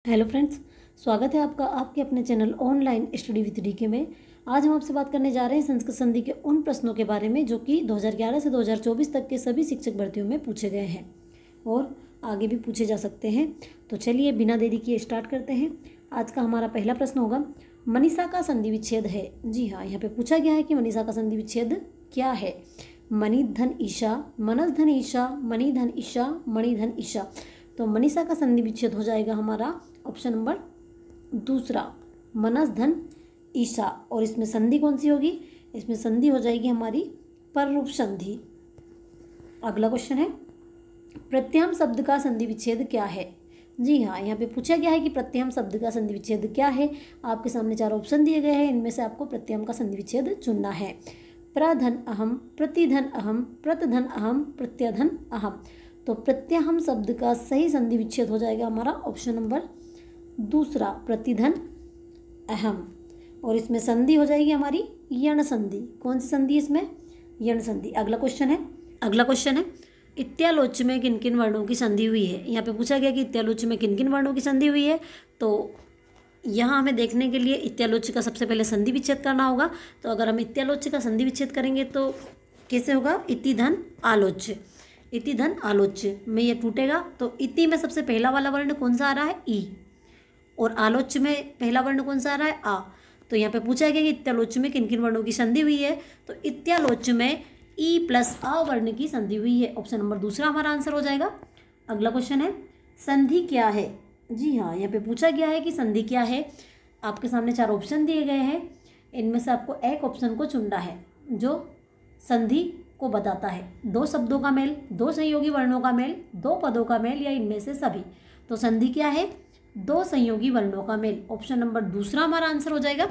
Hello friends, स्वागत है आपका आपके अपने channel online study with DK में। आज हम आपसे बात करने जा रहे हैं संस्कृत संधि के उन प्रश्नों के बारे में जो कि 2011 से 2024 तक के सभी शिक्षक भर्तियों में पूछे गए हैं और आगे भी पूछे जा सकते हैं। तो चलिए बिना देरी किए स्टार्ट करते हैं। आज का हमारा पहला प्रश्न होगा, मनीषा का संधि विच्छेद है। जी हाँ, यहाँ पे पूछा गया है कि मनीषा का संधि विच्छेद क्या है। मणि धन ईशा, मनस धन ईशा, मणि धन ईशा, मणि धन ईशा। तो मनीषा का संधि विच्छेद हो जाएगा हमारा ऑप्शन नंबर दूसरा, मनस धन ईशा। और इसमें संधि कौन सी होगी? इसमें संधि हो जाएगी हमारी पररूप संधि। अगला क्वेश्चन है, प्रत्ययम शब्द का संधि विच्छेद क्या है। जी हाँ, यहाँ पे पूछा गया है कि प्रत्ययम शब्द का संधि विच्छेद क्या है। आपके सामने 4 ऑप्शन दिए गए हैं, इनमें से आपको प्रत्ययम का संधि विच्छेद चुनना है। प्रधन अहम, प्रतिधन अहम, प्रतधन अहम, प्रत्यधन अहम। तो प्रत्यहम शब्द का सही संधि विच्छेद हो जाएगा हमारा ऑप्शन नंबर दूसरा, प्रतिधन अहम। और इसमें संधि हो जाएगी हमारी यण संधि। कौन सी संधि इसमें? यण संधि। अगला क्वेश्चन है, इत्यालोच्य में किन किन वर्णों की संधि हुई है। यहाँ पे पूछा गया कि इत्यालोच्य में किन किन वर्णों की संधि हुई है। तो यहाँ हमें देखने के लिए इत्यालोच्य का सबसे पहले संधि विच्छेद करना होगा। तो अगर हम इत्यालोच्य का संधि विच्छेद करेंगे तो कैसे होगा? इति धन आलोच्य, इति धन आलोच्य में ये टूटेगा। तो इति में सबसे पहला वाला वर्ण कौन सा आ रहा है? ई। और आलोच्य में पहला वर्ण कौन सा आ रहा है? आ। तो यहाँ पे पूछा गया कि इत्यालोच्य में किन किन वर्णों की संधि हुई है। तो इत्यालोच्य में ई प्लस आ वर्ण की संधि हुई है। ऑप्शन नंबर दूसरा हमारा आंसर हो जाएगा। अगला क्वेश्चन है, संधि क्या है। जी हाँ, यहाँ पे पूछा गया है कि संधि क्या है। आपके सामने 4 ऑप्शन दिए गए हैं, इनमें से आपको एक ऑप्शन को चुनना है जो संधि को बताता है। 2 शब्दों का मेल, 2 संयोगी वर्णों का मेल, 2 पदों का मेल या इनमें से सभी। तो संधि क्या है? 2 संयोगी वर्णों का मेल। ऑप्शन नंबर दूसरा हमारा आंसर हो जाएगा।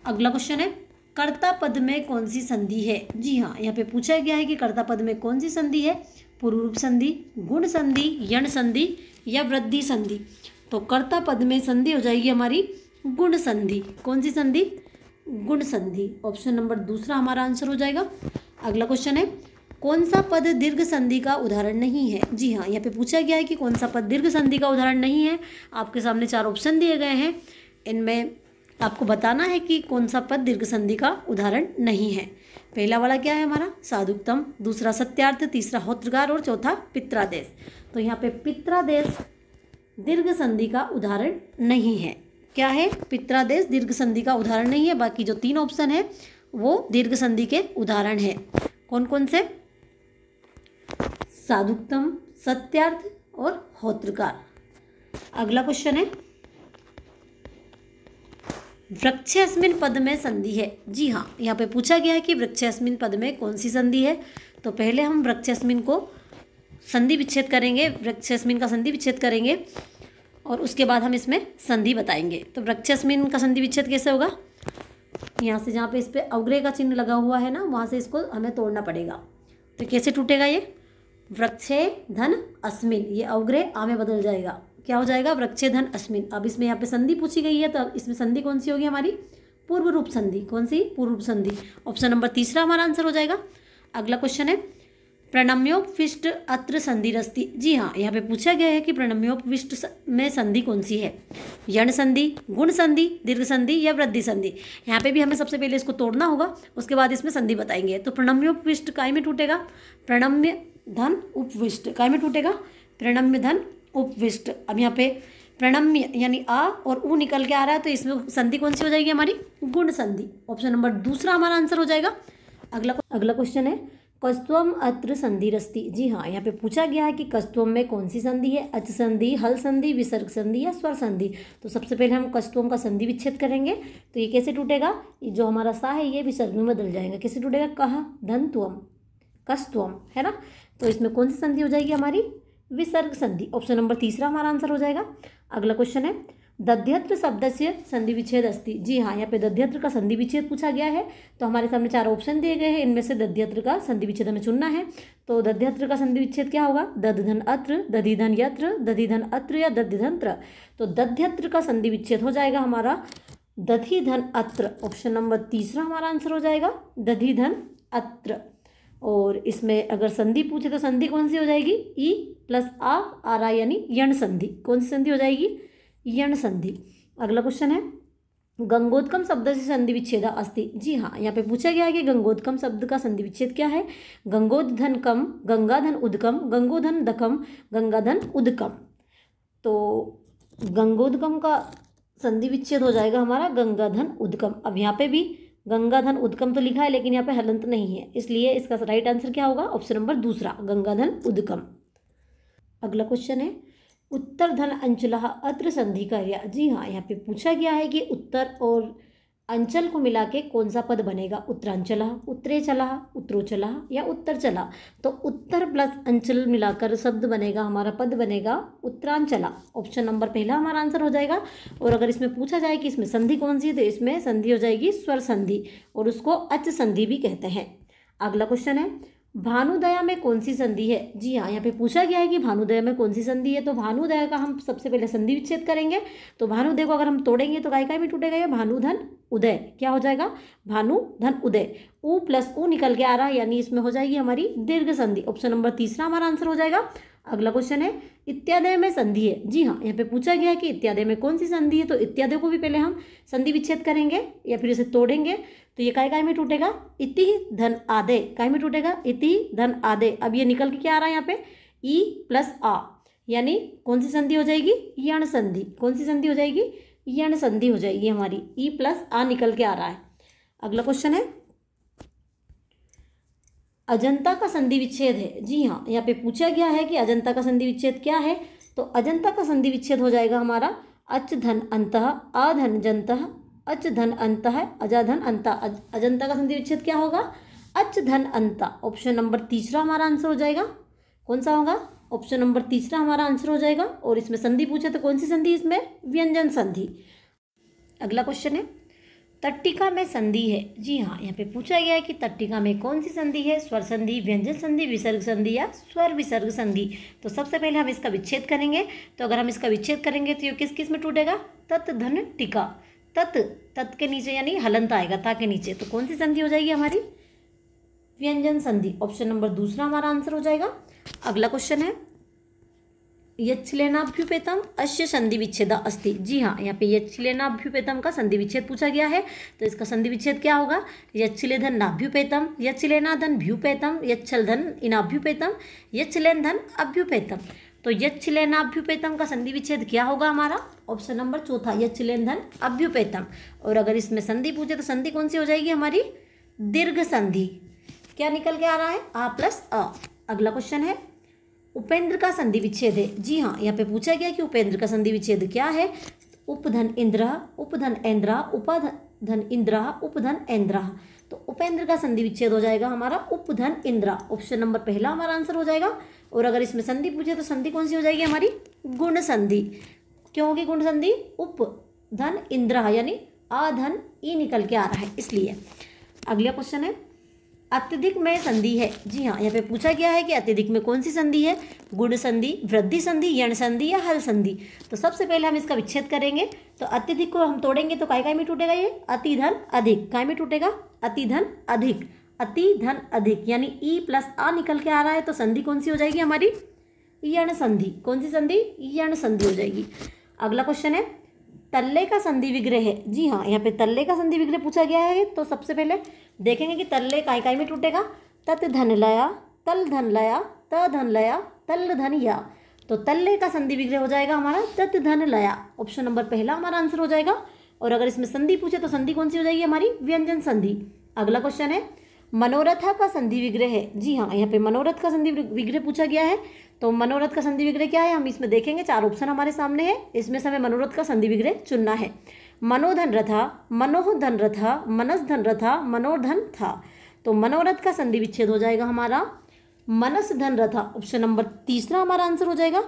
अगला क्वेश्चन है, कर्ता पद में कौन सी संधि है। जी हाँ, यहाँ पे पूछा गया है कि कर्ता पद में कौन सी संधि है। पूर्व रूप संधि, गुण संधि, यण संधि या वृद्धि संधि। तो कर्ता पद में संधि हो जाएगी हमारी गुण संधि। कौन सी संधि? गुण संधि। ऑप्शन नंबर दूसरा हमारा आंसर हो जाएगा। अगला क्वेश्चन है, कौन सा पद दीर्घ संधि का उदाहरण नहीं है। जी हाँ, यहाँ पे पूछा गया है कि कौन सा पद दीर्घ संधि का उदाहरण नहीं है। आपके सामने 4 ऑप्शन दिए गए हैं, इनमें आपको बताना है कि कौन सा पद दीर्घ संधि का उदाहरण नहीं है। पहला वाला क्या है हमारा? साधुक्तम, दूसरा सत्यार्थ, तीसरा होत्रकार और चौथा पित्रादेश। तो यहाँ पे पित्रादेश दीर्घ संधि का उदाहरण नहीं है। क्या है? पित्रादेश दीर्घ संधि का उदाहरण नहीं है। बाकी जो 3 ऑप्शन है वो दीर्घ संधि के उदाहरण है। कौन कौन से? साधुक्तम, सत्यार्थ और होत्रकार। अगला क्वेश्चन है, वृक्षेस्मिन् पद में संधि है। जी हाँ, यहाँ पे पूछा गया है कि वृक्षेस्मिन् पद में कौन सी संधि है। तो पहले हम वृक्षेस्मिन् को संधि विच्छेद करेंगे, वृक्षेस्मिन् का संधि विच्छेद करेंगे और उसके बाद हम इसमें संधि बताएंगे। तो वृक्षेस्मिन् का संधि विच्छेद कैसे होगा? यहाँ से जहाँ पे इस पर अवग्रह का चिन्ह लगा हुआ है ना, वहाँ से इसको हमें तोड़ना पड़ेगा। तो कैसे टूटेगा ये? वृक्षे धन अस्मिन, ये अवग्रह आ में बदल जाएगा। क्या हो जाएगा? वृक्षे धन अस्मिन। अब इसमें यहाँ पे संधि पूछी गई है, तो अब इसमें संधि कौन सी होगी हमारी? पूर्व रूप संधि। कौन सी? पूर्व रूप संधि। ऑप्शन नंबर तीसरा हमारा आंसर हो जाएगा। अगला क्वेश्चन है, प्रणम्योपविष्ट अत्र संधिरस्ति। जी हाँ, यहाँ पे पूछा गया है कि प्रणम्योपविष्ट में संधि कौन सी है। यण संधि, गुण संधि, दीर्घ संधि या वृद्धि संधि। यहाँ पे भी हमें सबसे पहले इसको तोड़ना होगा, उसके बाद इसमें संधि बताएंगे। तो प्रणम्योपविष्ट काय में टूटेगा? प्रणम्य धन उपविष्ट। काय में टूटेगा? प्रणम्य धन उपविष्ट। अब यहाँ पे प्रणम्य यानी आ और ऊ निकल के आ रहा है, तो इसमें संधि कौन सी हो जाएगी हमारी? गुण संधि। ऑप्शन नंबर दूसरा हमारा आंसर हो जाएगा। अगला क्वेश्चन है, कस्त्वम अत्र संधिरस्ति। जी हाँ, यहाँ पे पूछा गया है कि कस्त्वम में कौन सी संधि है। अच संधि, हल संधि, विसर्ग संधि या स्वर संधि। तो सबसे पहले हम कस्त्वम का संधि विच्छेद करेंगे। तो ये कैसे टूटेगा? जो हमारा सा है ये विसर्ग में बदल जाएगा। कैसे टूटेगा? कह धन त्वम, कस्त्वम, है ना। तो इसमें कौन सी संधि हो जाएगी हमारी? विसर्ग संधि। ऑप्शन नंबर तीसरा हमारा आंसर हो जाएगा। अगला क्वेश्चन है, दध्यत्र शब्द से संधि विच्छेद अस्ति। जी हाँ, यहाँ पे दध्यत्र का संधि विच्छेद पूछा गया है। तो हमारे सामने 4 ऑप्शन दिए गए हैं, इनमें से दध्यत्र का संधि विच्छेद हमें चुनना है। तो दध्यत्र का संधि विच्छेद क्या होगा? दधधन अत्र, दधिधन यत्र, दधिधन अत्र या दधिधंत्र। तो दध्यत्र का संधि विच्छेद हो जाएगा हमारा दधिधन अत्र। ऑप्शन नंबर तीसरा हमारा आंसर हो जाएगा दधिधन अत्र। और इसमें अगर संधि पूछे तो संधि कौन सी हो जाएगी, ई प्लस आ आर आई यानी यण संधि। कौन सी संधि हो जाएगी, यण संधि। अगला क्वेश्चन है गंगोदकम शब्द से संधि विच्छेद अस्ति। जी हाँ, यहाँ पे पूछा गया है कि गंगोदकम शब्द का संधि विच्छेद क्या है। गंगोधन कम, गंगाधन उदकम, गंगोधन दकम, गंगाधन उदकम। तो गंगोदकम का संधि विच्छेद हो जाएगा हमारा गंगाधन उदकम। अब यहाँ पे भी गंगाधन उदकम तो लिखा है लेकिन यहाँ पे हलंत नहीं है, इसलिए इसका राइट आंसर क्या होगा, ऑप्शन नंबर दूसरा गंगाधन उदकम। अगला क्वेश्चन है उत्तरधन अंचलः अत्र संधि कार्य। जी हाँ, यहाँ पे पूछा गया है कि उत्तर और अंचल को मिला के कौन सा पद बनेगा, उत्तरांचलः, उत्तरेचलः, उत्तरोचलः या उत्तरचला। तो उत्तर प्लस अंचल मिलाकर शब्द बनेगा, हमारा पद बनेगा उत्तरांचला। ऑप्शन नंबर पहला हमारा आंसर हो जाएगा। और अगर इसमें पूछा जाए कि इसमें संधि कौन सी है, तो इसमें संधि हो जाएगी स्वर संधि और उसको अच संधि भी कहते हैं। अगला क्वेश्चन है भानुदया में कौन सी संधि है। जी हाँ, यहाँ पे पूछा गया है कि भानुदया में कौन सी संधि है। तो भानुदया का हम सबसे पहले संधि विच्छेद करेंगे। तो भानुदय को अगर हम तोड़ेंगे तो काय काय में टूटेगा, ये भानुधन उदय। क्या हो जाएगा, भानुधन उदय। उ प्लस उ निकल के आ रहा है यानी इसमें हो जाएगी हमारी दीर्घ संधि। ऑप्शन नंबर तीसरा हमारा आंसर हो जाएगा। अगला क्वेश्चन है इत्यादय में संधि है। जी हाँ, यहाँ पे पूछा गया है कि इत्यादय में कौन सी संधि है। तो इत्यादय को भी पहले हम संधि विच्छेद करेंगे या फिर इसे तोड़ेंगे। तो ये काय में टूटेगा, इति धन आदे। काय में टूटेगा, इति धन आदे। अब ये निकल के क्या आ रहा है यहाँ पे, ई प्लस आ यानी कौन सी संधि हो जाएगी, यण संधि। कौन सी संधि हो जाएगी, यण संधि हो जाएगी हमारी। ई प्लस आ निकल के आ रहा है। अगला क्वेश्चन है अजंता का संधि विच्छेद है। जी हाँ, यहाँ पे पूछा गया है कि अजंता का संधि विच्छेद क्या है। तो अजंता का संधि विच्छेद हो जाएगा हमारा अच धन अंतः, आ धन जंतः, अच धन अंत है, अजा धन अंता। अजंता का संधि विच्छेद क्या होगा, अच धन अंता। ऑप्शन नंबर तीसरा हमारा आंसर हो जाएगा। कौन सा होगा, ऑप्शन नंबर तीसरा हमारा आंसर हो जाएगा। और इसमें संधि पूछे तो कौन सी संधि, इसमें व्यंजन संधि। अगला क्वेश्चन है तट्टिका में संधि है। जी हाँ, यहाँ पे पूछा गया है कि तट्टिका में कौन सी संधि है, स्वर संधि, व्यंजन संधि, विसर्ग संधि या स्वर विसर्ग संधि। तो सबसे पहले हम इसका विच्छेद करेंगे। तो अगर हम इसका विच्छेद करेंगे तो ये किस किस में टूटेगा, तत् धन टिका। तत् के नीचे यानी हलंत आएगा, ता के नीचे। तो कौन सी संधि हो जाएगी हमारी, व्यंजन संधि। ऑप्शन नंबर दूसरा हमारा आंसर हो जाएगा। अगला क्वेश्चन है यच्छलेनाभ्युपेतम अस्य संधि विच्छेद अस्ति। जी हाँ, यहाँ पे यच्छलेनाभ्युपेतम का संधि विच्छेद पूछा गया है। तो इसका संधि विच्छेद क्या होगा, यच्छलेधन नाभ्युपेतम, यच्छलेनाधन भ्युपेतम, यच्छलधन इनाभ्युपेतम, यच्छलेनधन अभ्युपेतम। तो यच्छलेनाभ्युपेतम का संधि विच्छेद क्या होगा हमारा, ऑप्शन नंबर चौथा यच्छलेनधन अभ्युपेतम। और अगर इसमें संधि पूछे तो संधि कौन सी हो जाएगी हमारी, दीर्घ संधि। क्या निकल के आ रहा है, आ प्लस अ। अगला क्वेश्चन है उपेंद्र का संधि विच्छेद है। जी हाँ, यहाँ पे पूछा गया कि उपेंद्र का संधि विच्छेद क्या है। उपधन इंद्र, उपधन ऐन्द्र, उपधन इंद्र, उपधन ऐन्द्र। तो उपेंद्र का संधि विच्छेद हो जाएगा हमारा उपधन इंद्र। ऑप्शन नंबर पहला हमारा आंसर हो जाएगा। और अगर इसमें संधि पूछे तो संधि कौन सी हो जाएगी हमारी, गुण संधि। क्यों होगी गुण संधि, उपधन इंद्र यानी आधन ई निकल के आ रहा है इसलिए। अगला क्वेश्चन है अत्यधिक में संधि है। जी हाँ, यहाँ पे पूछा गया है कि अत्यधिक में कौन सी संधि है, गुण संधि, वृद्धि संधि, यण संधि या हल संधि। तो सबसे पहले हम इसका विच्छेद करेंगे। तो अत्यधिक को हम तोड़ेंगे तो काय में टूटेगा, ये अति धन अधिक। काय में टूटेगा, अति धन अधिक। अति धन अधिक यानी ई प्लस आ निकल के आ रहा है। तो संधि कौन सी हो जाएगी हमारी, यण संधि। कौन सी संधि, यण संधि हो जाएगी। अगला क्वेश्चन है तल्ले का संधि विग्रह है। जी हाँ, यहाँ पे तल्ले का संधि विग्रह पूछा गया है। तो सबसे पहले देखेंगे कि तल्ले काय में टूटेगा, तत् धन लया, तल धन लया, त धन लया, तल धन या। तो तल्ले का संधि विग्रह हो जाएगा हमारा तत् धन लया। ऑप्शन नंबर पहला हमारा आंसर हो जाएगा। और अगर इसमें संधि पूछे तो संधि कौन सी हो जाएगी हमारी, व्यंजन संधि। अगला क्वेश्चन है मनोरथ का संधि विग्रह है। जी हाँ, यहाँ पे मनोरथ का संधि विग्रह पूछा गया है। तो मनोरथ का संधि विग्रह क्या है, हम इसमें देखेंगे। चार ऑप्शन हमारे सामने है, इसमें से हमें मनोरथ का संधि विग्रह चुनना है। मनोधन रथा, मनोधन रथा, मनस धन रथा, मनोधन था। तो मनोरथ का संधि विच्छेद हो जाएगा हमारा मनस धन रथा। ऑप्शन नंबर तीसरा हमारा आंसर हो जाएगा।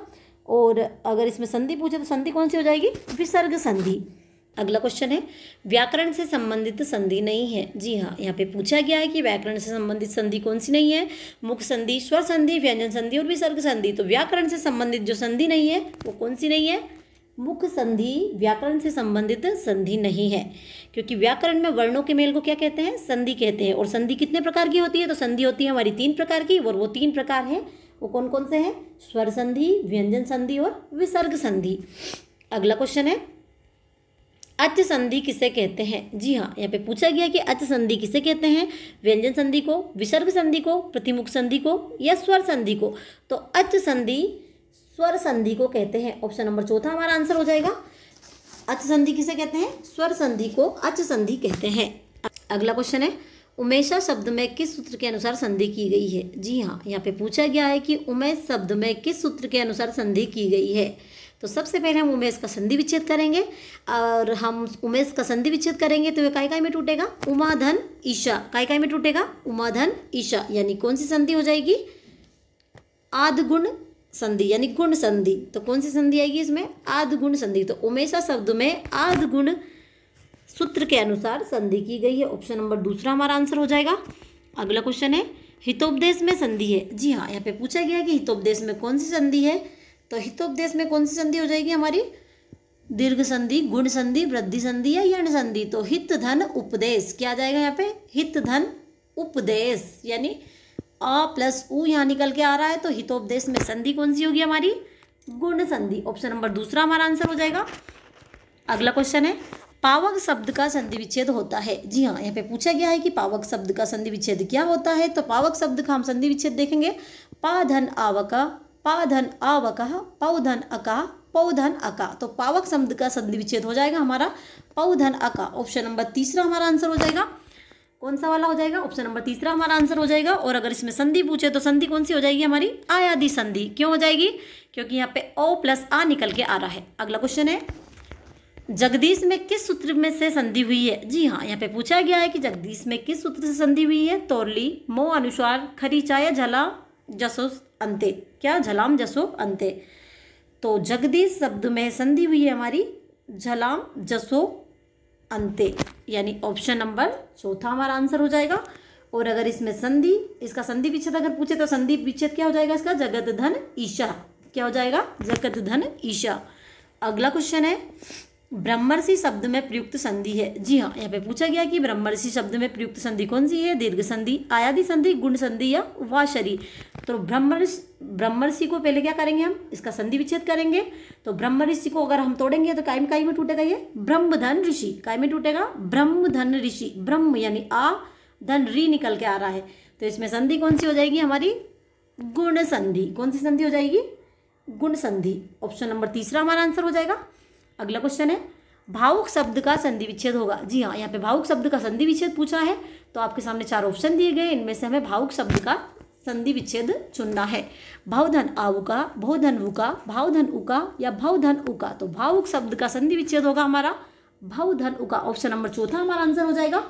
और अगर इसमें संधि पूछे तो संधि कौन सी हो जाएगी, विसर्ग संधि। अगला क्वेश्चन है व्याकरण से संबंधित संधि नहीं है। जी हाँ, यहाँ पे पूछा गया है कि व्याकरण से संबंधित संधि कौन सी नहीं है, मुख संधि, स्वर संधि, व्यंजन संधि और विसर्ग संधि। तो व्याकरण से संबंधित जो संधि नहीं है वो कौन सी नहीं है, मुख्य संधि व्याकरण से संबंधित संधि नहीं है, क्योंकि व्याकरण में वर्णों के मेल को क्या कहते हैं? संधि कहते हैं। और संधि कितने प्रकार की होती है? तो संधि होती है हमारी 3 प्रकार की, और वो 3 प्रकार हैं। वो कौन कौन से हैं? स्वर संधि, व्यंजन संधि और विसर्ग संधि। अगला क्वेश्चन है, अच संधि किसे कहते हैं? जी हाँ, यहाँ पे पूछा गया कि अच संधि किसे कहते हैं? व्यंजन संधि को, विसर्ग संधि को, प्रतिमुख संधि को या स्वर संधि को? तो अच संधि स्वर संधि को कहते हैं। ऑप्शन नंबर चौथा हमारा आंसर हो जाएगा। अच संधि किसे कहते हैं? स्वर संधि को अच संधि कहते हैं। अगला क्वेश्चन है, उमेशा शब्द में किस सूत्र के अनुसार संधि की गई है? जी हाँ, यहाँ पे पूछा गया है कि उमेश शब्द में किस सूत्र के अनुसार संधि की गई है। तो सबसे पहले हम उमेश का संधि विच्छेद करेंगे, और हम उमेश का संधि विच्छेद करेंगे तो ये काय काय में टूटेगा? उमा धन ईशा। काय काय में टूटेगा? उमा धन ईशा। यानी कौन सी संधि हो जाएगी? आद्गुण संधि, यानी गुण संधि। तो कौन सी संधि आएगी इसमें? आद्गुण संधि। तो उमेशा शब्द में आद्गुण सूत्र के अनुसार संधि की गई है। ऑप्शन नंबर दूसरा हमारा आंसर हो जाएगा। अगला क्वेश्चन है, हितोपदेश में संधि है। जी हाँ, यहाँ पे पूछा गया है कि हितोपदेश में कौन सी संधि है। तो हितोपदेश में कौन सी संधि हो जाएगी हमारी? दीर्घ संधि, गुण संधि, वृद्धि संधि या यण संधि। तो हित धन उपदेश क्या आ जाएगा यहाँ पे? हित धन उपदेश, यानी अ प्लस उ यहाँ निकल के आ रहा है। तो हितोपदेश में संधि कौन सी होगी हमारी? गुण संधि। ऑप्शन नंबर दूसरा हमारा आंसर हो जाएगा। अगला क्वेश्चन है, पावक शब्द का संधि विच्छेद होता है। जी हाँ, यहाँ पे पूछा गया है कि पावक शब्द का संधि विच्छेद क्या होता है। तो पावक शब्द का हम संधि विच्छेद देखेंगे, पा धन आवका, पा धन आवका, पौ धन अका, पौ धन अका। तो पावक शब्द का संधि विच्छेद हो जाएगा हमारा पौ धन अका। ऑप्शन नंबर तीसरा हमारा आंसर हो जाएगा। कौन सा वाला हो जाएगा? ऑप्शन नंबर तीसरा हमारा आंसर हो जाएगा। और अगर इसमें संधि पूछे तो संधि कौन सी हो जाएगी हमारी? आयादी संधि। क्यों हो जाएगी? क्योंकि यहाँ पे ओ प्लस आ निकल के आ रहा है। अगला क्वेश्चन है, जगदीश में किस सूत्र में से संधि हुई है? जी हाँ, यहाँ पे पूछा गया है कि जगदीश में किस सूत्र से संधि हुई है। तोरली, मो अनुस्वार, खरीचा या झला जसो अंते। क्या? झलाम जसो अंते। तो जगदीश शब्द में संधि हुई है हमारी झलाम जसो अंते, यानी ऑप्शन नंबर चौथा हमारा आंसर हो जाएगा। और अगर इसमें संधि, इसका संधि विच्छेद अगर पूछे तो संधि विच्छेद क्या हो जाएगा इसका? जगत धन ईशा। क्या हो जाएगा? जगत धन ईशा। अगला क्वेश्चन है, ब्रह्मर्षि शब्द में प्रयुक्त संधि है। जी हाँ, यहाँ पे पूछा गया कि ब्रह्मर्षि शब्द में प्रयुक्त संधि कौन सी है? दीर्घ संधि, आयादी संधि, गुण संधि या वाशरी। तो ब्रह्मर्षि को पहले क्या करेंगे हम? इसका संधि विच्छेद करेंगे। तो ब्रह्मर्षि को अगर हम तोड़ेंगे तो काय में टूटेगा? ये ब्रह्मधन ऋषि। काय में टूटेगा? ब्रह्मधन ऋषि। ब्रह्म यानी आ, धन री निकल के आ रहा है। तो इसमें संधि कौन सी हो जाएगी हमारी? गुण संधि। कौन सी संधि हो जाएगी? गुण संधि। ऑप्शन नंबर तीसरा हमारा आंसर हो जाएगा। अगला क्वेश्चन है, भावुक शब्द का संधि विच्छेद होगा। जी हाँ, यहाँ पे भावुक शब्द का संधि विच्छेद पूछा है। तो आपके सामने 4 ऑप्शन दिए गए, इनमें से हमें भावुक शब्द का संधि विच्छेद चुनना है। भावधन आउका, भावधन उका, भावधन उका या भावधन उका। तो भावुक शब्द का संधि विच्छेद होगा हमारा भावधन उका। ऑप्शन नंबर चौथा हमारा आंसर हो जाएगा।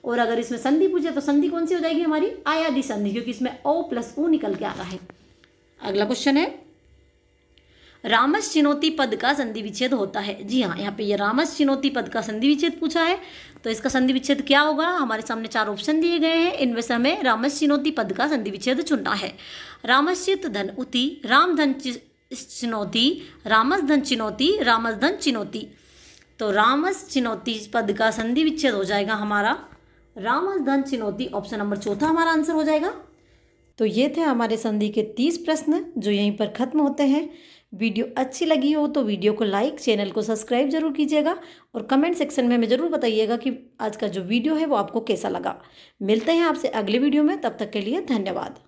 और अगर इसमें संधि पूछे तो संधि कौन सी हो जाएगी हमारी? आयादी संधि, क्योंकि इसमें ओ प्लस उ निकल के आ रहा है। अगला क्वेश्चन है, रामस चिनोती पद का संधि विच्छेद होता है। जी हाँ, यहाँ पे ये रामस चिनोती पद का संधि विच्छेद पूछा है। तो इसका संधि विच्छेद क्या होगा? हमारे सामने 4 ऑप्शन दिए गए हैं, इनमें से हमें रामस चिनोती पद का संधि विच्छेद चुनना है। रामश्चित धन उति, राम धन चिनोती, रामस धन चिनोती, रामस धन चिनोती। तो रामस चिनोती पद का संधि विच्छेद हो जाएगा हमारा रामस धन चिनोती। ऑप्शन नंबर चौथा हमारा आंसर हो जाएगा। तो ये थे हमारे संधि के 30 प्रश्न, जो यहीं पर खत्म होते हैं। वीडियो अच्छी लगी हो तो वीडियो को लाइक, चैनल को सब्सक्राइब जरूर कीजिएगा और कमेंट सेक्शन में हमें ज़रूर बताइएगा कि आज का जो वीडियो है वो आपको कैसा लगा। मिलते हैं आपसे अगले वीडियो में, तब तक के लिए धन्यवाद।